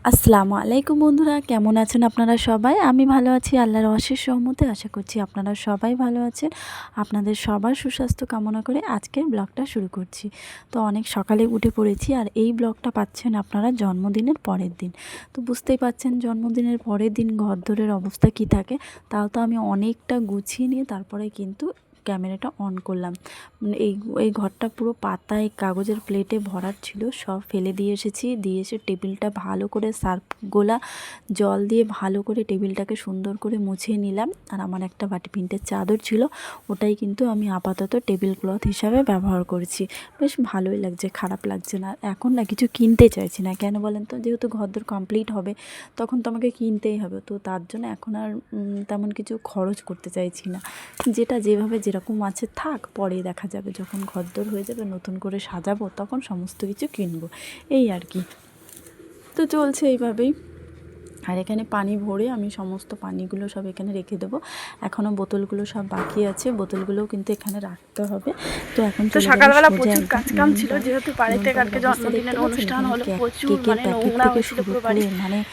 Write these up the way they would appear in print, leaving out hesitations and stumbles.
আসসালামু আলাইকুম বন্ধুরা, কেমন আছেন আপনারা সবাই? আমি ভালো আছি, আল্লাহর অশেষ রহমতে। আশা করছি আপনারা সবাই ভালো আছেন। আপনাদের সবার সুস্বাস্থ্য কামনা করে আজকের ব্লগটা শুরু করছি। তো অনেক সকালে উঠে পড়েছি, আর এই ব্লগটা পাচ্ছেন আপনারা জন্মদিনের পরের দিন। তো বুঝতেই পাচ্ছেন জন্মদিনের পরের দিন ঘরদোরের অবস্থা কী থাকে। তাও তো আমি অনেকটা গুছিয়ে নিয়ে তারপরে কিন্তু ক্যামেরাটা অন করলাম। এই এই ঘরটা পুরো পাতায় কাগজের প্লেটে ভরার ছিল, সব ফেলে দিয়ে এসেছি। দিয়ে এসে টেবিলটা ভালো করে সার্ফ গোলা জল দিয়ে ভালো করে টেবিলটাকে সুন্দর করে মুছিয়ে নিলাম। আর আমার একটা বাটি প্রিন্টের চাদর ছিল, ওটাই কিন্তু আমি আপাতত টেবিল ক্লথ হিসাবে ব্যবহার করছি। বেশ ভালোই লাগছে, খারাপ লাগছে না। এখন না কিছু কিনতে চাইছি না, কেন বলেন তো? যেহেতু ঘরদোর কমপ্লিট হবে তখন তো আমাকে কিনতেই হবে, তো তার জন্য এখন আর তেমন কিছু খরচ করতে চাইছি না। যেটা যেভাবে যেরকম আছে থাক, পরে দেখা যাবে যখন ঘরদোর হয়ে যাবে, নতুন করে সাজাবো, তখন সমস্ত কিছু কিনবো, এই আর কি। তো চলছে এইভাবেই। আর এখানে পানি ভরে আমি সমস্ত পানিগুলো সব এখানে রেখে দেবো। এখনও বোতলগুলো সব বাকি আছে, বোতলগুলোও কিন্তু এখানে রাখতে হবে। তো এখন তো সকালবেলা প্রচুর কাজকাম ছিল, যেহেতু বাড়িতে কালকে জন্মদিনের অনুষ্ঠান হলো, প্রচুর মানে নোংরা হয়েছিল পুরো বাড়ি,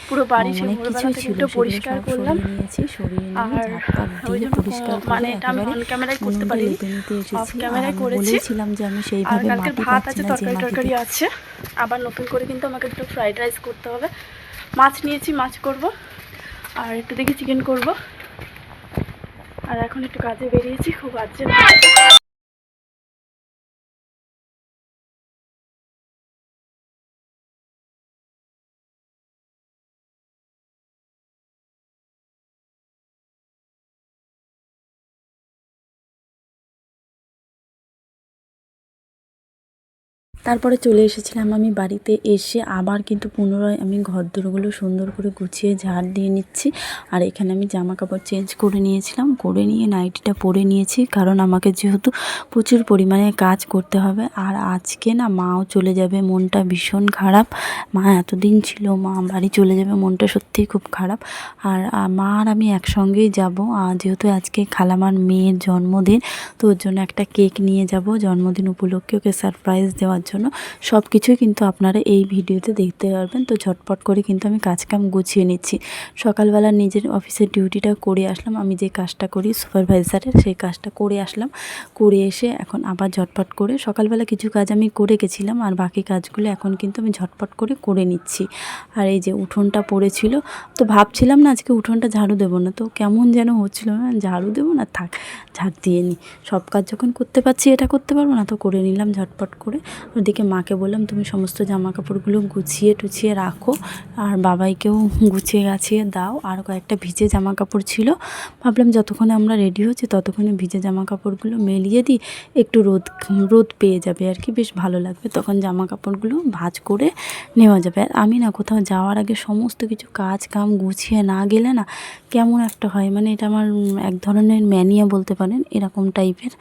পুরো বাড়ি সে ভোরবেলা থেকে একটু পরিষ্কার করলাম। আর ওই জন্য মানে এটা আমি অন ক্যামেরায় করতে পারিনি, অফ ক্যামেরায় করেছি। আর কালকে ভাত আছে, তরকারি টরকারি আছে। আবার নতুন করে কিন্তু আমাকে দুটো ফ্রাইড রাইস করতে হবে। মাছ নিয়েছি, মাছ করব, আর একটু দেখি চিকেন করব। আর এখন একটু কাজে বেরিয়েছি, খুব আর্জেন্ট। তারপরে চলে এসেছিলাম আমি বাড়িতে। এসে আবার কিন্তু পুনরায় আমি ঘরদোরগুলো সুন্দর করে গুছিয়ে ঝাড় দিয়ে নিচ্ছি। আর এখানে আমি জামা কাপড় চেঞ্জ করে নিয়েছিলাম, করে নিয়ে নাইটিটা পরে নিয়েছি, কারণ আমাকে যেহেতু প্রচুর পরিমাণে কাজ করতে হবে। আর আজকে না মাও চলে যাবে, মনটা ভীষণ খারাপ। মা এতদিন ছিল, মা বাড়ি চলে যাবে, মনটা সত্যিই খুব খারাপ। আর মা আর আমি একসঙ্গেই যাব, যেহেতু আজকে খালামার মেয়ের জন্মদিন, তো ওর জন্য একটা কেক নিয়ে যাব জন্মদিন উপলক্ষে, ওকে সারপ্রাইজ দেওয়ার জন্য। সব কিছুই কিন্তু আপনারা এই ভিডিওতে দেখতে পারবেন। তো ঝটপট করে কিন্তু আমি কাজকাম গুছিয়ে নিচ্ছি। সকালবেলা নিজের অফিসের ডিউটিটা করে আসলাম, আমি যে কাজটা করি সুপারভাইজারের, সেই কাজটা করে আসলাম। করে এসে এখন আবার ঝটপট করে সকালবেলা কিছু কাজ আমি করে গেছিলাম, আর বাকি কাজগুলো এখন কিন্তু আমি ঝটপট করে নিচ্ছি। আর এই যে উঠোনটা পড়েছিল, তো ভাবছিলাম না আজকে উঠোনটা ঝাড়ু দেবো না, তো কেমন যেন হচ্ছিল না, ঝাড়ু দেবো না, থাক ঝাড় দিয়ে নিই। সব কাজ যখন করতে পারছি, এটা করতে পারবো না, তো করে নিলাম ঝটপট করে। ওদিকে মাকে বললাম তুমি সমস্ত জামা কাপড়গুলো গুছিয়ে টুছিয়ে রাখো, আর বাবাইকেও গুছিয়ে গাছিয়ে দাও। আর কয়েকটা ভিজে জামা কাপড় ছিল, ভাবলাম যতক্ষণে আমরা রেডি হচ্ছি ততক্ষণে ভিজে জামা কাপড়গুলো মেলিয়ে দিই, একটু রোদ পেয়ে যাবে আর কি, বেশ ভালো লাগবে, তখন জামা কাপড়গুলো ভাঁজ করে নেওয়া যাবে। আর আমি না কোথাও যাওয়ার আগে সমস্ত কিছু কাজ কাম গুছিয়ে না গেলে না কেমন একটা হয়, মানে এটা আমার এক ধরনের ম্যানিয়া বলতে পারেন, এরকম টাইপের,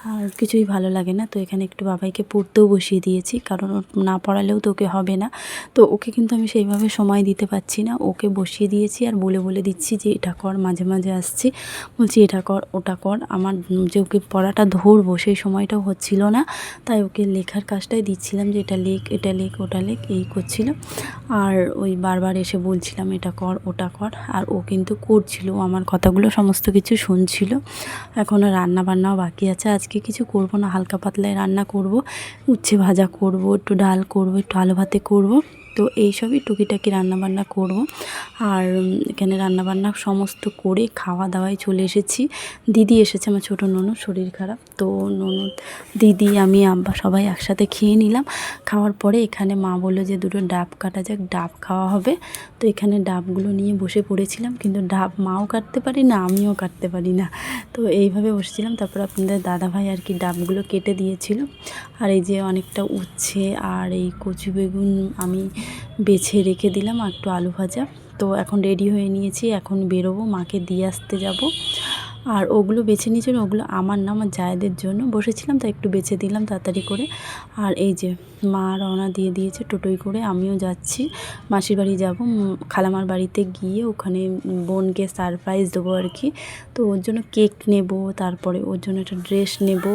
আর কিছুই ভালো লাগে না। তো এখানে একটু বাবাইকে পড়তেও বসিয়ে দিয়েছি, কারণ না পড়ালেও তো ওকে হবে না। তো ওকে কিন্তু আমি সেইভাবে সময় দিতে পারছি না, ওকে বসিয়ে দিয়েছি আর বলে দিচ্ছি যে এটা কর। মাঝে মাঝে আসছি, বলছি এটা কর ওটা কর। আমার যে ওকে পড়াটা ধরবো সেই সময়টাও হচ্ছিল না, তাই ওকে লেখার কাজটাই দিচ্ছিলাম, যে এটা লেখ এটা লেখ ওটা লেখ, এই করছিল। আর ওই বারবার এসে বলছিলাম এটা কর ওটা কর, আর ও কিন্তু করছিল, আমার কথাগুলো সমস্ত কিছু শুনছিল। এখনও রান্না বান্নাও বাকি আছে, আজকে কিছু করব না, হালকা পাতলায় রান্না করব, উচ্ছে ভাজা করব, একটু ডাল করব, একটু আলু ভাতে করব। তো এইসবই টুকিটাকি রান্নাবান্না করব। আর এখানে রান্নাবান্না সমস্ত করে খাওয়া দাওয়ায় চলে এসেছি। দিদি এসেছে, আমার ছোটো ননদ, শরীর খারাপ, তো ননদ দিদি আমি আব্বা সবাই একসাথে খেয়ে নিলাম। খাওয়ার পরে এখানে মা বললো যে দুটো ডাব কাটা যাক, ডাব খাওয়া হবে। তো এখানে ডাবগুলো নিয়ে বসে পড়েছিলাম, কিন্তু ডাব মাও কাটতে পারি না, আমিও কাটতে পারি না, তো এইভাবে বসেছিলাম। তারপর আপনাদের দাদাভাই আর কি ডাবগুলো কেটে দিয়েছিল। আর এই যে অনেকটা উচ্ছে আর এই কচু বেগুন আমি বেছে রেখে দিলাম, আর একটু আলু ভাজা। তো এখন রেডি হয়ে নিয়েছি, এখন বেরোবো, মাকে দিয়ে আসতে যাব। আর ওগুলো বেছে নিয়েছিল, ওগুলো আমার না, আমার জায়েদের জন্য বসেছিলাম, তাই একটু বেছে দিলাম তাড়াতাড়ি করে। আর এই যে মা রওনা দিয়ে দিয়েছে টোটোয় করে, আমিও যাচ্ছি মাসির বাড়ি যাব। খালামার বাড়িতে গিয়ে ওখানে বোনকে সারপ্রাইজ দেবো আর কি। তো ওর জন্য কেক নেব, তারপরে ওর জন্য একটা ড্রেস নেব।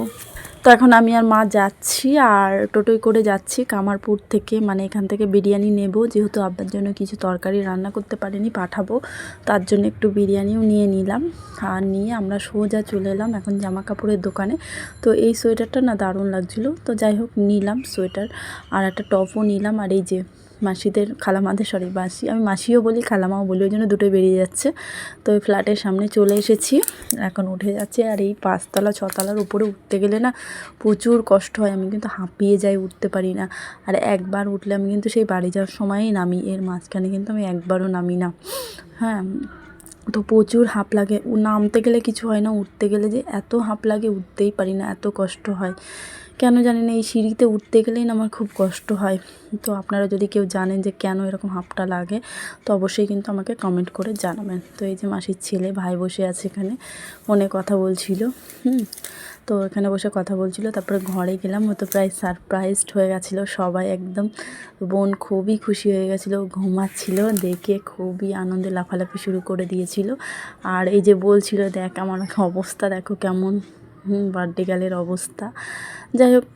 তো এখন আমি আর মা যাচ্ছি, আর টোটোয় করে যাচ্ছি কামারপুর থেকে, মানে এখান থেকে বিরিয়ানি নেব, যেহেতু আব্বার জন্য কিছু তরকারি রান্না করতে পারিনি, পাঠাবো, তার জন্য একটু বিরিয়ানিও নিয়ে নিলাম। আর নিয়ে আমরা সোজা চলে এলাম এখন জামা কাপড়ের দোকানে। তো এই সোয়েটারটা না দারুণ লাগছিলো, তো যাই হোক নিলাম সোয়েটার, আর একটা টপও নিলাম। আর এই যে মাসিদের, খালামাদের, সরি মাসি, আমি মাসিও বলি খালামাও বলি, ওই জন্য দুটোই বেরিয়ে যাচ্ছে। তো ওই ফ্ল্যাটের সামনে চলে এসেছি, এখন উঠে যাচ্ছে। আর এই 5তলা 6তলার উপরে উঠতে গেলে না প্রচুর কষ্ট হয়, আমি কিন্তু হাঁপিয়ে যাই, উঠতে পারি না। আর একবার উঠলে আমি কিন্তু সেই বাড়ি যাওয়ার সময়ই নামি, এর মাঝখানে কিন্তু আমি একবারও নামি না। হ্যাঁ, তো প্রচুর হাঁপ লাগে, নামতে গেলে কিছু হয় না, উঠতে গেলে যে এত হাঁপ লাগে, উঠতেই পারি না, এত কষ্ট হয় কেন জানি না। এই সিঁড়িতে উঠতে গেলেই না আমার খুব কষ্ট হয়। তো আপনারা যদি কেউ জানেন যে কেন এরকম হাঁপটা লাগে, তো অবশ্যই কিন্তু আমাকে কমেন্ট করে জানাবেন। তো এই যে মাসির ছেলে ভাই বসে আছে এখানে, ফোনে কথা বলছিল। তো এখানে বসে কথা বলছিল, তারপরে ঘরে গেলাম, ও তো প্রায় সারপ্রাইজড হয়ে গেছিলো সবাই একদম। বোন খুবই খুশি হয়ে গেছিলো, ঘুমাচ্ছিল, দেখে খুবই আনন্দে লাফালাফি শুরু করে দিয়েছিল। আর এই যে বলছিল, দেখ আমার অবস্থা দেখো কেমন, বার্থডে গার্লের অবস্থা। যাই হোক,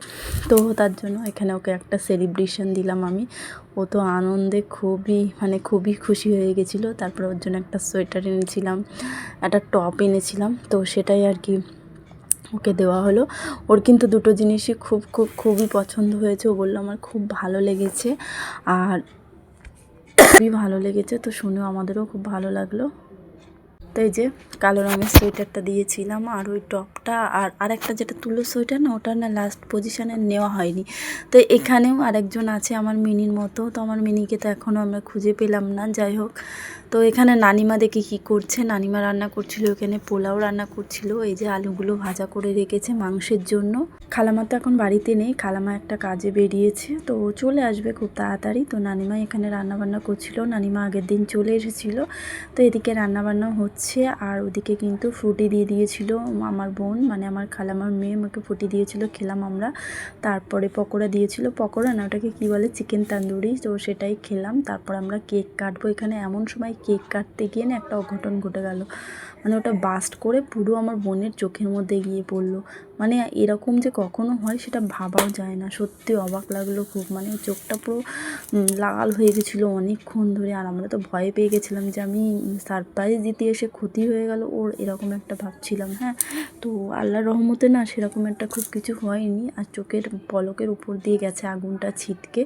তো তার জন্য এখানে ওকে একটা সেলিব্রেশন দিলাম আমি। ও তো আনন্দে খুবই খুশি হয়ে গেছিলো। তারপরে ওর জন্য একটা সোয়েটার এনেছিলাম, একটা টপ এনেছিলাম, তো সেটাই আর কি ওকে দেওয়া হলো। ওর কিন্তু দুটো জিনিসই খুবই পছন্দ হয়েছে। ও বললো আমার খুব ভালো লেগেছে, আর খুবই ভালো লেগেছে, তো শুনেও আমাদেরও খুব ভালো লাগলো। তো এই যে কালো রঙের সোয়েটারটা দিয়েছিলাম, আর ওই টপটা, আর আরেকটা যেটা তুলো সোয়েটার না, ওটা না লাস্ট পজিশানে নেওয়া হয়নি। তো এখানেও আরেকজন আছে আমার মিনির মতো, তো আমার মিনিকে তো এখনও আমরা খুঁজে পেলাম না। যাই হোক, তো এখানে নানিমা দেখে কী করছে, নানিমা রান্না করছিল, এখানে পোলাও রান্না করছিল। এই যে আলুগুলো ভাজা করে রেখেছে মাংসের জন্য। খালামা তো এখন বাড়িতে নেই, খালামা একটা কাজে বেরিয়েছে, তো চলে আসবে খুব তাড়াতাড়ি। তো নানিমা এখানে রান্নাবান্না করছিল, নানিমা আগের দিন চলে এসেছিল। তো এদিকে রান্নাবান্না হচ্ছে, আর ওদিকে কিন্তু ফ্রুটি দিয়ে দিয়েছিল আমার বোন, মানে আমার খালামার মেয়ে আমাকে ফ্রুটি দিয়েছিল, খেলাম আমরা। তারপরে পকোড়া দিয়েছিল, পকোড়া না ওটাকে কী বলে, চিকেন তান্দুরি, তো সেটাই খেলাম। তারপর আমরা কেক কাটবো, এখানে এমন সময় কেক কাটতে গিয়ে না একটা অঘটন ঘটে গেল, মানে ওটা বাস্ট করে পুরো আমার বোনের চোখের মধ্যে গিয়ে পড়লো। মানে এরকম যে কখনো হয় সেটা ভাবাও যায় না, সত্যি অবাক লাগলো খুব, মানে চোখটা পুরো লাল হয়ে গেছিলো অনেকক্ষণ ধরে। আর আমরা তো ভয় পেয়ে গেছিলাম যে আমি সারপ্রাইজ দিতে এসে ক্ষতি হয়ে গেল ওর, এরকম একটা ভাবছিলাম। হ্যাঁ, তো আল্লাহর রহমতে না সেরকম একটা খুব কিছু হয়নি, আর চোখের পলকের উপর দিয়ে গেছে আগুনটা ছিটকে,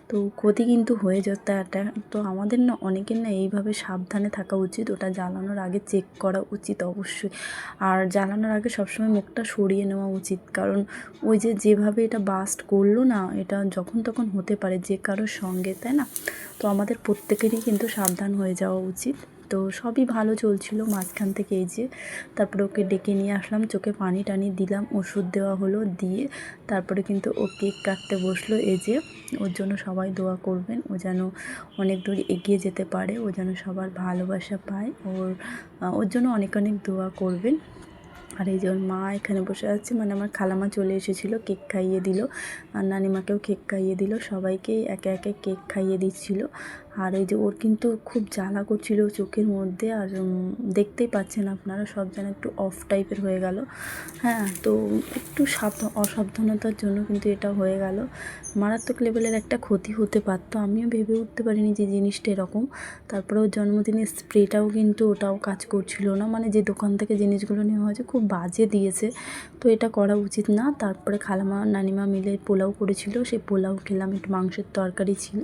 তো ক্ষতি কিন্তু হয়ে যেত একটা। তো আমাদের না অনেকের না এইভাবে সাবধানে থাকা উচিত, ওটা জ্বালানোর আগে চেক করা উচিত অবশ্যই। আর জ্বালানোর আগে সবসময় মুখটা সরিয়ে নেওয়া উচিত, কারণ ওই যেভাবে এটা বাস্ট করলো না, এটা যখন তখন হতে পারে যে কারোর সঙ্গে, তাই না? তো আমাদের প্রত্যেকেরই কিন্তু সাবধান হয়ে যাওয়া উচিত। তো সবই ভালো চলছিল মাঝখান থেকে, এই যে তারপরে ওকে ডেকে নিয়ে আসলাম, চোখে পানি টানি দিলাম, ওষুধ দেওয়া হলো, দিয়ে তারপরে কিন্তু ও কেক কাটতে বসলো। এই যে ওর জন্য সবাই দোয়া করবেন, ও যেন অনেক দূর এগিয়ে যেতে পারে, ও যেন সবার ভালোবাসা পায়, ওর জন্য অনেক অনেক দোয়া করবেন। আর এই যে ওর মা এখানে বসে আছে, মানে আমার খালামা চলে এসেছিলো, কেক খাইয়ে দিল, আর নানিমাকেও কেক খাইয়ে দিল, সবাইকেই একে একে কেক খাইয়ে দিচ্ছিল। আর এই যে ওর কিন্তু খুব জ্বালা করছিল চোখের মধ্যে, আর দেখতেই পাচ্ছেন আপনারা, সব যেন একটু অফ টাইপের হয়ে গেল। হ্যাঁ, তো একটু অসাবধানতার জন্য কিন্তু এটা হয়ে গেল, মারাত্মক লেভেলের একটা ক্ষতি হতে পারতো। আমিও ভেবে উঠতে পারিনি যে জিনিসটা এরকম। তারপরে ওর জন্মদিনের স্প্রেটাও কিন্তু ওটাও কাজ করছিল না, মানে যে দোকান থেকে জিনিসগুলো নেওয়া হয়েছে খুব বাজে দিয়েছে, তো এটা করা উচিত না। তারপরে খালামা নানিমা মিলে পোলাও করেছিল, সেই পোলাও খেলাম, একটু মাংসের তরকারি ছিল,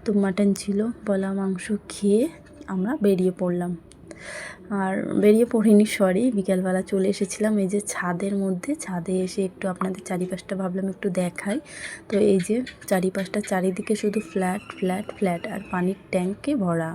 তো মাটন ছিল, বলা মাংস খেয়ে আমরা বেরিয়ে পড়লাম। আর বেরিয়ে পড়িনি, সরি, বিকালবেলা চলে এসেছিলাম এই যে ছাদের মধ্যে, ছাদে এসে একটু আপনাদের চারিপাশটা ভাবলাম একটু দেখাই। তো এই যে চারিপাশটা, চারিদিকে শুধু ফ্ল্যাট ফ্ল্যাট ফ্ল্যাট, আর পানির ট্যাঙ্কে ভরা।